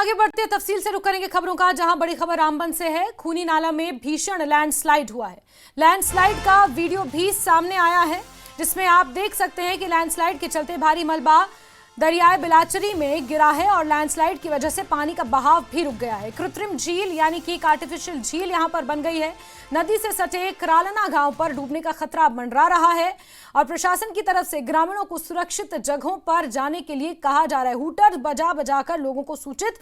आगे बढ़ते हैं, तफसील से रुख करेंगे खबरों का, जहां बड़ी खबर रामबन से है। खूनी नाला में भीषण लैंडस्लाइड हुआ है। लैंडस्लाइड का वीडियो भी सामने आया है, जिसमें आप देख सकते हैं कि लैंडस्लाइड के चलते भारी मलबा दरियाए बिलाचरी में गिरा है और लैंडस्लाइड की वजह से पानी का बहाव भी रुक गया है। कृत्रिम झील यानी कि एक आर्टिफिशियल झील यहां पर बन गई है। नदी से सटे करालना गांव पर डूबने का खतरा मंडरा रहा है और प्रशासन की तरफ से ग्रामीणों को सुरक्षित जगहों पर जाने के लिए कहा जा रहा है। हूटर बजा बजाकर लोगों को सूचित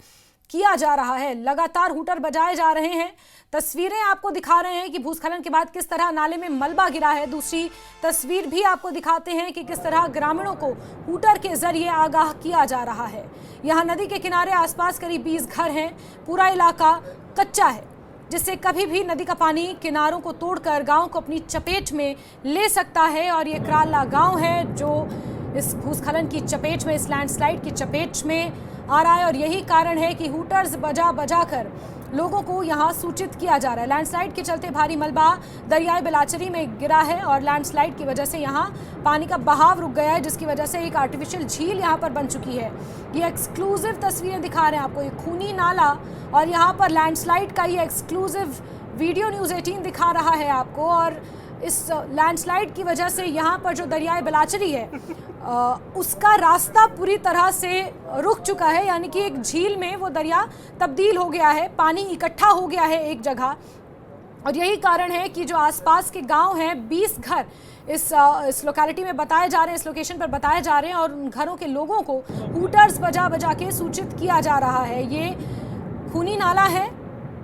किया जा रहा है। लगातार हूटर बजाए जा रहे हैं। तस्वीरें आपको दिखा रहे हैं कि भूस्खलन के बाद किस तरह नाले में मलबा गिरा है। दूसरी तस्वीर भी आपको दिखाते हैं कि किस तरह ग्रामीणों को हूटर के जरिए आगाह किया जा रहा है। यहाँ नदी के किनारे आसपास करीब 20 घर हैं। पूरा इलाका कच्चा है, जिससे कभी भी नदी का पानी किनारों को तोड़कर गांव को अपनी चपेट में ले सकता है। और ये कराला गांव है जो इस भूस्खलन की चपेट में, इस लैंडस्लाइड की चपेट में आ रहा है और यही कारण है कि हूटर्स बजा बजाकर लोगों को यहां सूचित किया जा रहा है। लैंडस्लाइड के चलते भारी मलबा दरियाए बिलाचरी में गिरा है और लैंडस्लाइड की वजह से यहां पानी का बहाव रुक गया है, जिसकी वजह से एक आर्टिफिशियल झील यहां पर बन चुकी है। ये एक्सक्लूसिव तस्वीरें दिखा रहे हैं आपको, ये खूनी नाला और यहाँ पर लैंडस्लाइड का ये एक्सक्लूसिव वीडियो न्यूज़ 18 दिखा रहा है आपको। और इस लैंडस्लाइड की वजह से यहाँ पर जो दरियाए बिलाचरी है उसका रास्ता पूरी तरह से रुक चुका है, यानी कि एक झील में वो दरिया तब्दील हो गया है, पानी इकट्ठा हो गया है एक जगह। और यही कारण है कि जो आसपास के गांव हैं, 20 घर इस लोकेलिटी में बताए जा रहे हैं, इस लोकेशन पर बताए जा रहे हैं और उन घरों के लोगों को हूटर्स बजा बजा के सूचित किया जा रहा है। ये खूनी नाला है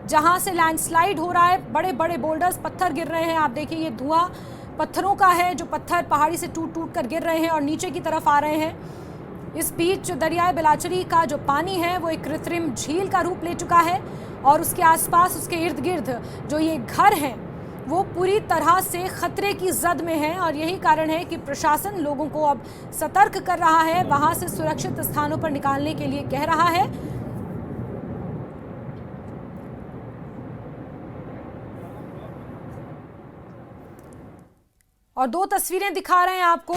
जहां से लैंडस्लाइड हो रहा है। बड़े बड़े बोल्डर्स, पत्थर गिर रहे हैं। आप देखिए ये धुआं पत्थरों का है, जो पत्थर पहाड़ी से टूट टूट कर गिर रहे हैं और नीचे की तरफ आ रहे हैं। इस बीच जो दरियाए बिलाचरी का जो पानी है वो एक कृत्रिम झील का रूप ले चुका है और उसके आसपास, उसके इर्द गिर्द जो ये घर हैं वो पूरी तरह से खतरे की जद में है। और यही कारण है कि प्रशासन लोगों को अब सतर्क कर रहा है, वहां से सुरक्षित स्थानों पर निकालने के लिए कह रहा है। और दो तस्वीरें दिखा रहे हैं आपको।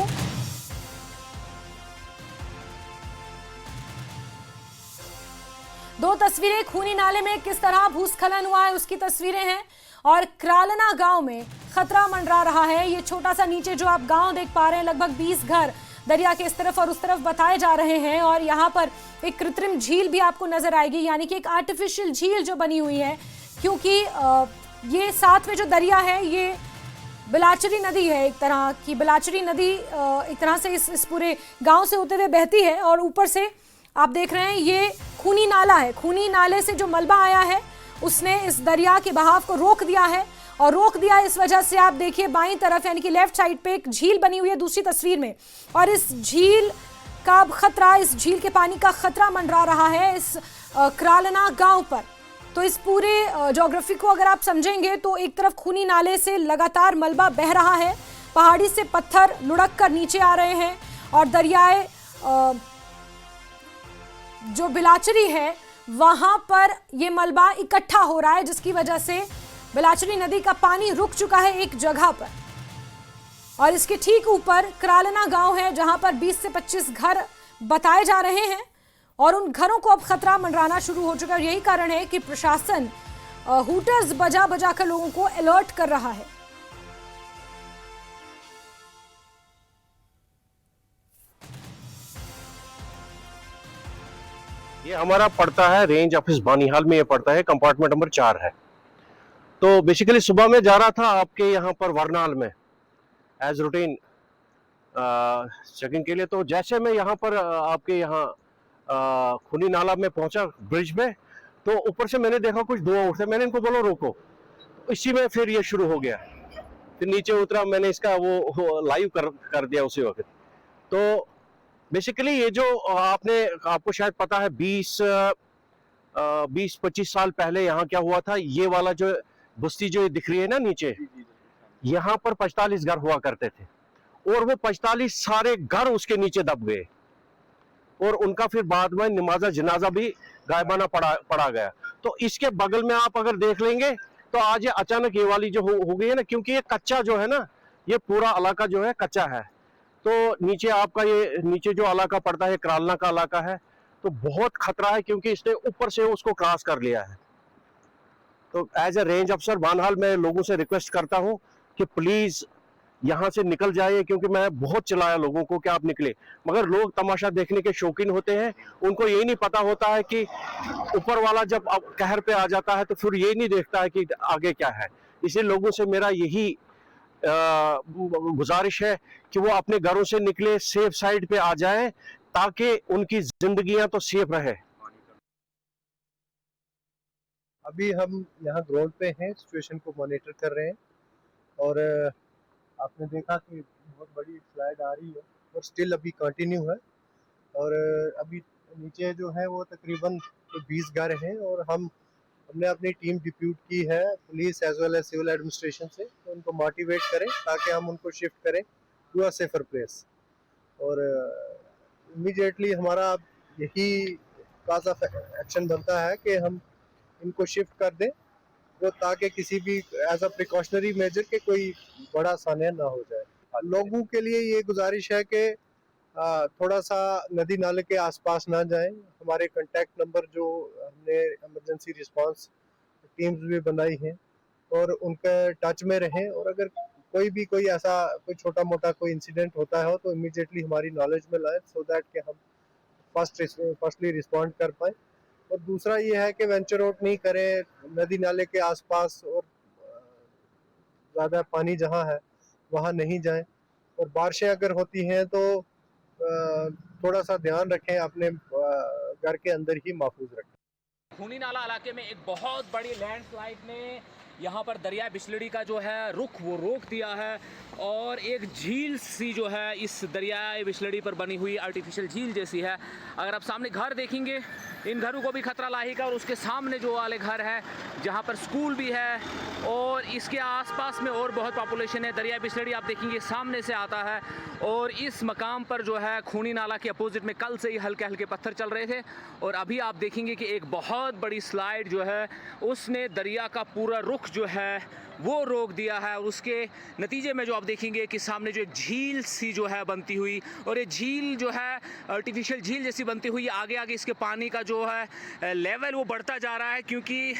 दो तस्वीरें खूनी नाले में किस तरह भूस्खलन हुआ है उसकी तस्वीरें हैं और करालना गांव में खतरा मंडरा रहा है। ये छोटा सा नीचे जो आप गांव देख पा रहे हैं, लगभग 20 घर दरिया के इस तरफ और उस तरफ बताए जा रहे हैं। और यहाँ पर एक कृत्रिम झील भी आपको नजर आएगी, यानी कि एक आर्टिफिशियल झील जो बनी हुई है, क्योंकि ये साथ में जो दरिया है ये बिलाचरी नदी है। एक तरह की बिलाचरी नदी एक तरह से इस पूरे गांव से होते हुए बहती है और ऊपर से आप देख रहे हैं ये खूनी नाला है। खूनी नाले से जो मलबा आया है उसने इस दरिया के बहाव को रोक दिया है और रोक दिया इस वजह से आप देखिए बाईं तरफ, यानी कि लेफ्ट साइड पे एक झील बनी हुई है दूसरी तस्वीर में, और इस झील का खतरा, इस झील के पानी का खतरा मंडरा रहा है इस करालना गांव पर। तो इस पूरे ज्योग्राफी को अगर आप समझेंगे तो एक तरफ खूनी नाले से लगातार मलबा बह रहा है, पहाड़ी से पत्थर लुढ़क कर नीचे आ रहे हैं और दरियाए जो बिलाचरी है वहां पर ये मलबा इकट्ठा हो रहा है, जिसकी वजह से बिलाचरी नदी का पानी रुक चुका है एक जगह पर। और इसके ठीक ऊपर करालना गांव है जहां पर 20 से 25 घर बताए जा रहे हैं और उन घरों को अब खतरा मंडराना शुरू हो चुका है। यही कारण है कि प्रशासन हूटर्स बजा बजा कर लोगों को अलर्ट कर रहा है। ये हमारा पड़ता है रेंज ऑफिस बानीहाल में, ये पड़ता है, कंपार्टमेंट नंबर 4 है। तो बेसिकली सुबह में जा रहा था आपके यहाँ पर वरनाल में एज रूटीन चेकिंग के लिए। तो जैसे मैं यहाँ पर आपके यहाँ खूनी नाला में पहुंचा ब्रिज में, तो ऊपर से मैंने देखा कुछ धुआं उठता, मैंने इनको बोला रोको, इसी में फिर ये शुरू हो गया। फिर नीचे उतरा, मैंने इसका वो लाइव कर दिया उसी वक्त। तो बेसिकली ये जो आपको शायद पता है 20-25 साल पहले यहाँ क्या हुआ था, ये वाला जो बस्ती जो दिख रही है ना नीचे, यहाँ पर 45 घर हुआ करते थे और वो 45 सारे घर उसके नीचे दब गए और उनका फिर बाद में नमाजा जनाजा भी गायबाना पड़ा गया। तो इसके बगल में आप अगर देख लेंगे तो आज ये अचानक ये वाली जो हो गई है ना, क्योंकि ये कच्चा जो है ना, ये पूरा इलाका जो है कच्चा है। तो नीचे आपका ये नीचे जो इलाका पड़ता है करालना का इलाका है, तो बहुत खतरा है, क्योंकि इसने ऊपर से उसको क्रॉस कर लिया है। तो एज ए रेंज अफसर बानहाल मैं लोगों से रिक्वेस्ट करता हूं कि प्लीज यहाँ से निकल जाइए, क्योंकि मैं बहुत चिल्लाया लोगों को कि आप निकले, मगर लोग तमाशा देखने के शौकीन होते हैं। उनको ये नहीं पता होता है कि ऊपर वाला जब कहर पे आ जाता है तो फिर ये नहीं देखता है कि आगे क्या है। इसलिए लोगों से मेरा यही गुजारिश है कि वो अपने घरों से निकले, सेफ साइड पे आ जाएं, ताकि उनकी जिंदगियां तो सेफ रहे। अभी हम यहाँ ग्राउंड पे हैं, सिचुएशन को मॉनिटर कर रहे हैं और आपने देखा कि बहुत बड़ी स्लाइड आ रही है और स्टिल अभी कंटिन्यू है। और अभी नीचे जो है वो तकरीबन 20 घर हैं और हमने अपनी टीम डिप्यूट की है police as well as civil administration से, तो उनको मोटिवेट करें ताकि हम उनको शिफ्ट करें टू अ सेफर प्लेस। और इमीडिएटली हमारा यही कॉज ऑफ एक्शन बनता है कि हम इनको शिफ्ट कर दें, वो ताकि किसी भी एज अ प्रिकॉशनरी मेजर के कोई बड़ा सान्या ना हो जाए। लोगों के लिए ये गुजारिश है कि थोड़ा सा नदी नाले के आसपास ना जाएं। हमारे कांटेक्ट नंबर जो हमने इमरजेंसी रिस्पांस टीम्स भी बनाई हैं और उनके टच में रहें, और अगर कोई ऐसा कोई छोटा मोटा कोई इंसिडेंट होता है तो इमीडिएटली हमारी नॉलेज में लाएं, सो दैट कि हम फर्स्टली रिस्पॉन्ड कर पाए। और दूसरा ये है कि वेंचर आउट नहीं करें नदी नाले के आसपास, और ज़्यादा पानी जहाँ है वहाँ नहीं जाएं। और बारिशें अगर होती हैं तो थोड़ा सा ध्यान रखें, अपने घर के अंदर ही महफूज रखें। खूनी नाला इलाके में एक बहुत बड़ी लैंडस्लाइड ने यहाँ पर दरिया बिस्लड़ी का जो है रुख वो रोक दिया है, और एक झील सी जो है इस दरिया बिस्लड़ी पर बनी हुई आर्टिफिशियल झील जैसी है। अगर आप सामने घर देखेंगे, इन घरों को भी खतरा लाहिक है, और उसके सामने जो वाले घर है जहाँ पर स्कूल भी है और इसके आसपास में और बहुत पॉपुलेशन है। दरिया बिस्लड़ी आप देखेंगे सामने से आता है, और इस मकाम पर जो है खूनी नाला के अपोजिट में कल से ही हल्के हल्के पत्थर चल रहे थे, और अभी आप देखेंगे कि एक बहुत बड़ी स्लाइड जो है उसने दरिया का पूरा रुख जो है वो रोक दिया है। और उसके नतीजे में जो आप देखेंगे कि सामने जो एक झील सी जो है बनती हुई, और ये झील जो है आर्टिफिशियल झील जैसी बनती हुई, आगे आगे इसके पानी का जो है लेवल वो बढ़ता जा रहा है, क्योंकि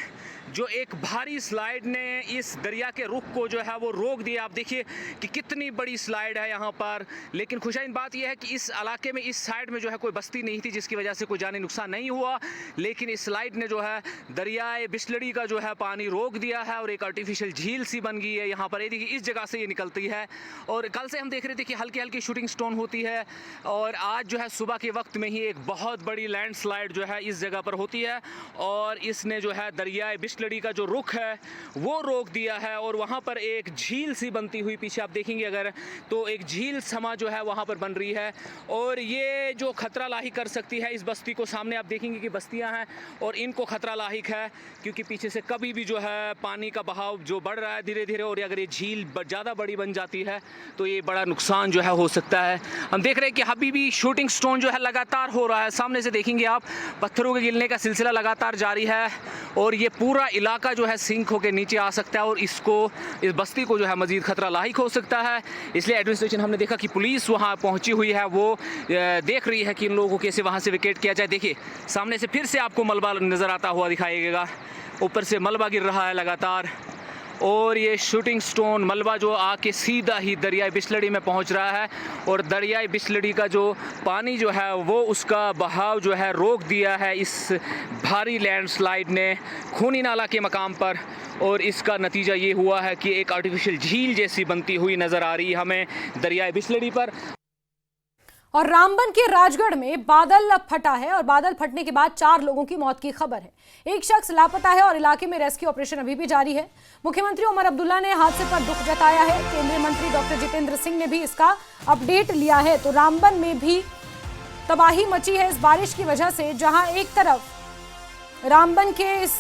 जो एक भारी स्लाइड ने इस दरिया के रुख को जो है वो रोक दिया। आप देखिए कि कितनी बड़ी स्लाइड है यहाँ पर। लेकिन खुशाइन बात यह है कि इस इलाके में इस साइड में जो है कोई बस्ती नहीं थी, जिसकी वजह से कोई जानी नुकसान नहीं हुआ, लेकिन इस स्लाइड ने जो है दरियाए बिस्लड़ी का जो है पानी रोक दिया है, और एक आर्टिफिशियल झील सी बन गई है यहाँ पर। ये देखिए इस जगह से ये निकलती है, और कल से हम देख रहे थे कि हल्की हल्की शूटिंग स्टोन होती है, और आज जो है सुबह के वक्त में ही एक बहुत बड़ी लैंडस्लाइड जो है इस जगह पर होती है, और इसने जो है दरियाए बिस्लड़ी का जो रुख है वो रोक दिया है। और वहाँ पर एक झील सी बनती हुई पीछे आप देखेंगे अगर, तो एक झील समा जो है वहाँ पर बन रही है, और ये जो खतरा लाहिक कर सकती है इस बस्ती को। सामने आप देखेंगे कि बस्तियाँ हैं और इनको खतरा लाहिक है, क्योंकि पीछे से कभी भी जो है पानी का बहाव जो बढ़ रहा है धीरे धीरे, और अगर ये झील ज़्यादा बड़ी बन जाती है तो ये बड़ा नुकसान जो है हो सकता है। हम देख रहे हैं कि अभी भी शूटिंग स्टोन जो है लगातार हो रहा है। सामने से देखेंगे आप, पत्थरों के गिरने का सिलसिला लगातार जारी है, और ये पूरा इलाका जो है सिंक होकर नीचे आ सकता है, और इस बस्ती को जो है मजीद खतरा लाहिक हो सकता है। इसलिए एडमिनिस्ट्रेशन, हमने देखा कि पुलिस वहाँ पहुँची हुई है, वो देख रही है कि इन लोगों को कैसे वहाँ से विकेट किया जाए। देखिए सामने से फिर से आपको मलबा नज़र आता हुआ दिखाएगा, ऊपर से मलबा गिर रहा है लगातार, और ये शूटिंग स्टोन मलबा जो आके सीधा ही दरियाई बिस्लड़ी में पहुंच रहा है, और दरियाई बिस्लड़ी का जो पानी जो है वो उसका बहाव जो है रोक दिया है इस भारी लैंडस्लाइड ने खूनी नाला के मकाम पर। और इसका नतीजा ये हुआ है कि एक आर्टिफिशियल झील जैसी बनती हुई नज़र आ रही है हमें दरियाई बिस्लड़ी पर। और रामबन के राजगढ़ में बादल फटा है, और बादल फटने के बाद 4 लोगों की मौत की खबर है। एक शख्स लापता है और इलाके में रेस्क्यू ऑपरेशन अभी भी जारी है। मुख्यमंत्री उमर अब्दुल्ला ने हादसे पर दुख जताया है। केंद्रीय मंत्री डॉक्टर जितेंद्र सिंह ने भी इसका अपडेट लिया है। तो रामबन में भी तबाही मची है इस बारिश की वजह से, जहां एक तरफ रामबन के इस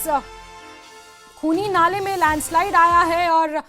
खूनी नाले में लैंडस्लाइड आया है और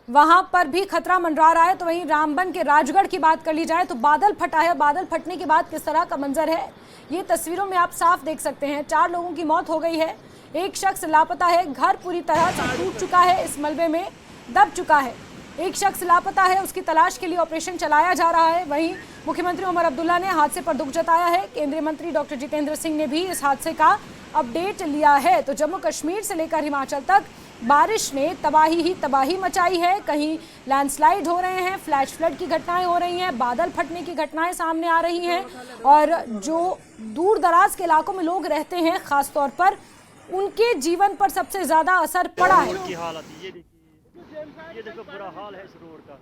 वहां पर भी खतरा मंडरा रहा है, तो वहीं रामबन के राजगढ़ की बात कर ली जाए तो बादल फटा है। बादल फटने के बाद किस तरह का मंजर है ये तस्वीरों में आप साफ देख सकते हैं। 4 लोगों की मौत हो गई है, एक शख्स लापता है। घर पूरी तरह से टूट चुका है, इस मलबे में दब चुका है। एक शख्स लापता है, उसकी तलाश के लिए ऑपरेशन चलाया जा रहा है। वहीं मुख्यमंत्री उमर अब्दुल्ला ने हादसे पर दुख जताया है। केंद्रीय मंत्री डॉक्टर जितेंद्र सिंह ने भी इस हादसे का अपडेट लिया है। तो जम्मू कश्मीर से लेकर हिमाचल तक बारिश ने तबाही ही तबाही मचाई है। कहीं लैंडस्लाइड हो रहे हैं, फ्लैश फ्लड की घटनाएं हो रही हैं, बादल फटने की घटनाएं सामने आ रही हैं और जो दूर दराज के इलाकों में लोग रहते हैं खास तौर पर उनके जीवन पर सबसे ज्यादा असर पड़ा है। ये देखो बुरा हाल है इस रोड का।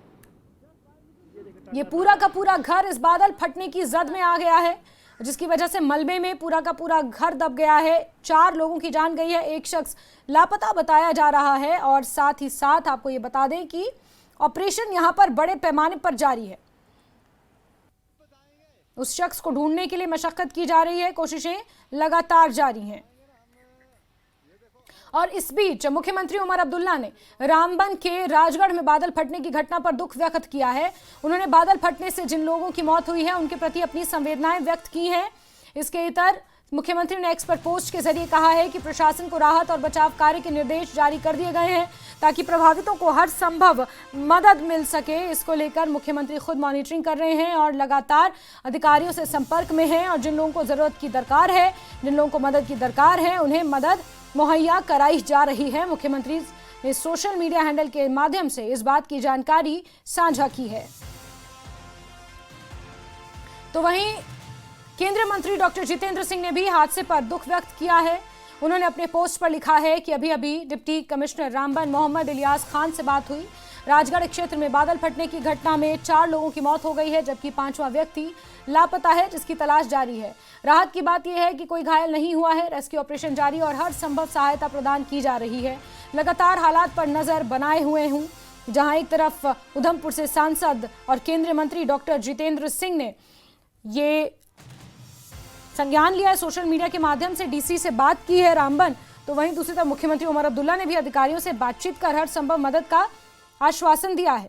ये पूरा का पूरा घर इस बादल फटने की जद में आ गया है, जिसकी वजह से मलबे में पूरा का पूरा घर दब गया है। 4 लोगों की जान गई है, एक शख्स लापता बताया जा रहा है। और साथ ही साथ आपको ये बता दें कि ऑपरेशन यहां पर बड़े पैमाने पर जारी है। उस शख्स को ढूंढने के लिए मशक्कत की जा रही है, कोशिशें लगातार जारी हैं। और इस बीच मुख्यमंत्री उमर अब्दुल्ला ने रामबन के राजगढ़ में बादल फटने की घटना पर दुख व्यक्त किया है। उन्होंने बादल फटने से जिन लोगों की मौत हुई है उनके प्रति अपनी संवेदनाएं व्यक्त की हैं। इसके इतर मुख्यमंत्री ने एक्स पर पोस्ट के जरिए कहा है कि प्रशासन को राहत और बचाव कार्य के निर्देश जारी कर दिए गए हैं ताकि प्रभावितों को हर संभव मदद मिल सके। इसको लेकर मुख्यमंत्री खुद मॉनिटरिंग कर रहे हैं और लगातार अधिकारियों से संपर्क में हैं और जिन लोगों को जरूरत की दरकार है, जिन लोगों को मदद की दरकार है, उन्हें मदद मुहैया कराई जा रही है। मुख्यमंत्री ने सोशल मीडिया हैंडल के माध्यम से इस बात की जानकारी साझा की है। तो वहीं केंद्रीय मंत्री डॉक्टर जितेंद्र सिंह ने भी हादसे पर दुख व्यक्त किया है। उन्होंने अपने पोस्ट पर लिखा है कि अभी अभी डिप्टी कमिश्नर रामबन मोहम्मद इलियास खान से बात हुई। राजगढ़ क्षेत्र में बादल फटने की घटना में 4 लोगों की मौत हो गई है, जबकि 5वां व्यक्ति लापता है, जिसकी तलाश जारी है। राहत की बात यह है कि कोई घायल नहीं हुआ है। रेस्क्यू ऑपरेशन जारी और हर संभव सहायता प्रदान की जा रही है। लगातार हालात पर नजर बनाए हुए हूं। जहां एक तरफ उधमपुर से सांसद और केंद्रीय मंत्री डॉक्टर जितेंद्र सिंह ने ये संज्ञान लिया है, सोशल मीडिया के माध्यम से डीसी से बात की है रामबन, तो वहीं दूसरी तरफ मुख्यमंत्री उमर अब्दुल्ला ने भी अधिकारियों से बातचीत कर हर संभव मदद का आश्वासन दिया है।